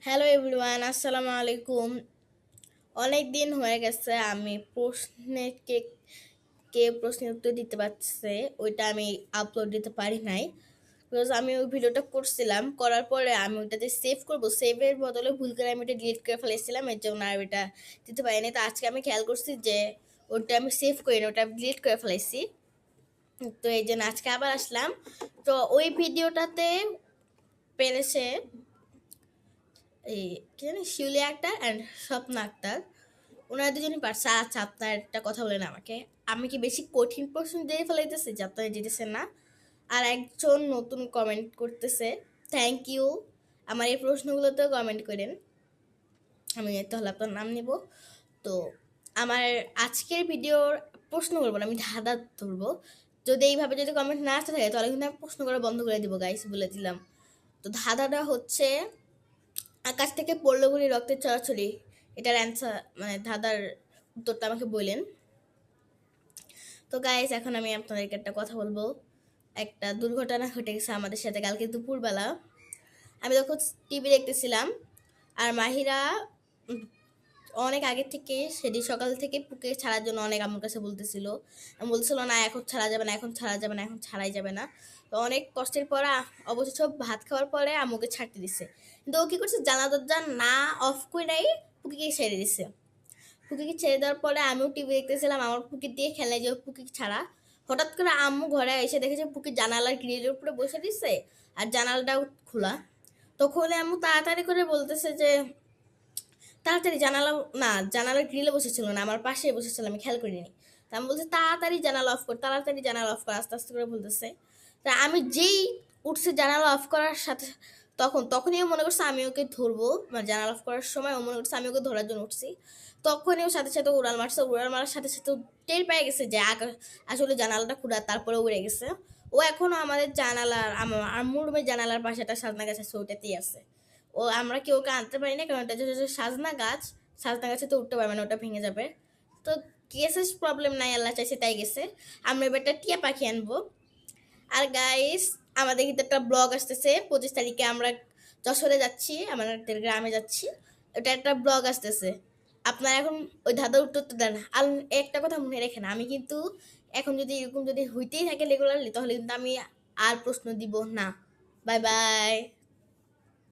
Hello everyone, আসসালামু আলাইকুম। অনেক দিন হয়ে গেছে আমি প্রশ্নের উত্তর দিতে পারছে ওইটা আমি আপলোড দিতে পারি নাই। বিকজ আমি ওই ভিডিওটা করছিলাম, করার পরে আমি ওইটাতে সেভ করবো, সেভের বদলে ভুল করে আমি ওটা ডিলিট করে ফেলেছিলাম, এর জন্য আর ওইটা দিতে পারিনি। তো আজকে আমি খেয়াল করছি যে ওটা আমি সেভ করি না, ওটা ডিলিট করে ফেলেছি। তো এই জন্য আজকে আবার আসলাম। তো ওই ভিডিওটাতে পেরেছে এই কি জানি শিউলি আক্তার অ্যান্ড স্বপ্না আক্তার, ওনারা দুজনই পারছে। আচ্ছা, আপনার একটা কথা বলেন আমাকে, আমি কি বেশি কঠিন প্রশ্ন দিয়ে ফেলাইতেছি যে আপনারা জিতেছেন না? আর একজন নতুন কমেন্ট করতেছে, থ্যাংক ইউ, আমার এই প্রশ্নগুলোতেও কমেন্ট করেন, আমি তাহলে আপনার নাম নেব। তো আমার আজকের ভিডিওর প্রশ্ন করবো না, আমি ধাঁধা ধরবো। যদি এইভাবে যদি কমেন্ট না আসতে থাকে তাহলে কিন্তু আমি প্রশ্ন করা বন্ধ করে দিব গাইস, বলে দিলাম। তো ধাঁধাটা হচ্ছে, আকাশ থেকে পড়লো গুলি রক্তের ছড়াছড়ি, এটার অ্যান্সার মানে ধাঁধার উত্তরটা আমাকে বললেন। তো গাইস, এখন আমি আপনাদেরকে একটা কথা বলবো। একটা দুর্ঘটনা ঘটে গেছে আমাদের সাথে কালকে দুপুরবেলা। আমি তখন টিভি দেখতেছিলাম, আর মাহিরা অনেক আগে থেকে সেদিন সকাল থেকে পুকে ছাড়ার জন্য অনেক আমার কাছে বলতেছিল। আমি বলছিল না, এখন ছাড়া যাবে না, এখন ছাড়া যাবে না, এখন ছাড়াই যাবে না। তো অনেক কষ্টের পর অবশ্য ভাত খাওয়ার পরে আমাকে ছাড়তে দিছে। কিন্তু ও কি করছে, জানা দরজা না অফ করেই পুকিকে ছেড়ে দিছে। পুকিকে ছেড়ে দেওয়ার পরে আমিও টিভি দেখতেছিলাম, আমার পুকি দিয়ে খেলে যে পুকি ছাড়া। হঠাৎ করে আম্মু ঘরে এসে দেখেছে পুকি জানালার গ্রিলের উপরে বসে দিছে, আর জানালাটাও খোলা। তো খুলে আম্মু তাড়াতাড়ি করে বলতেছে যে, তাড়াতাড়ি জানালা, না জানালার গ্রিলে বসেছিল না, আমার পাশে বসেছিল, আমি খেয়াল করিনি। তা আমি বলছি তাড়াতাড়ি জানালা অফ কর, তাড়াতাড়ি জানালা অফ কর, আস্তে আস্তে করে বলতেছে। তা আমি যেই উঠছে জানালা অফ করার সাথে, তখনই ও মনে করছে আমি ওকে ধরবো, মানে জানালা অফ করার সময় ও মনে করছে আমি ওকে ধরার জন্য উঠছি। তখনই ওর সাথে সাথে উড়াল মারছে, উড়াল মারার সাথে সাথে ও টের পেয়ে গেছে যে আসলে জানালাটা খোলা, তারপরে উড়ে গেছে। ও এখনো আমাদের জানালার, আমার আম্মুর রুমের জানালার পাশে একটা সাজনা গাছ আছে, ওটাতেই আছে। ও আমরা কেউ ওকে আনতে পারি না, কারণ এটা যে সাজনা গাছ, সাজনা গাছে তো উঠতে পারবে না, ওটা ভেঙে যাবে। তো গেছে, প্রবলেম নাই, আল্লাহ চাইছে তাই গেছে। আমরা এবার একটা টিয়া পাখি আনবো। আর গাইস, আমাদের কিন্তু একটা ব্লগ আসতেছে 25 তারিখে, আমরা যশোরে যাচ্ছি, আমাদের গ্রামে যাচ্ছি। ওটা একটা ব্লগ আসতেছে। আপনারা এখন ওই ধাঁধার উত্তরটা দেন। আর একটা কথা মনে রেখেন, আমি কিন্তু এখন যদি এরকম যদি হইতেই থাকে রেগুলারলি, তাহলে কিন্তু আমি আর প্রশ্ন দিব না। Bye bye.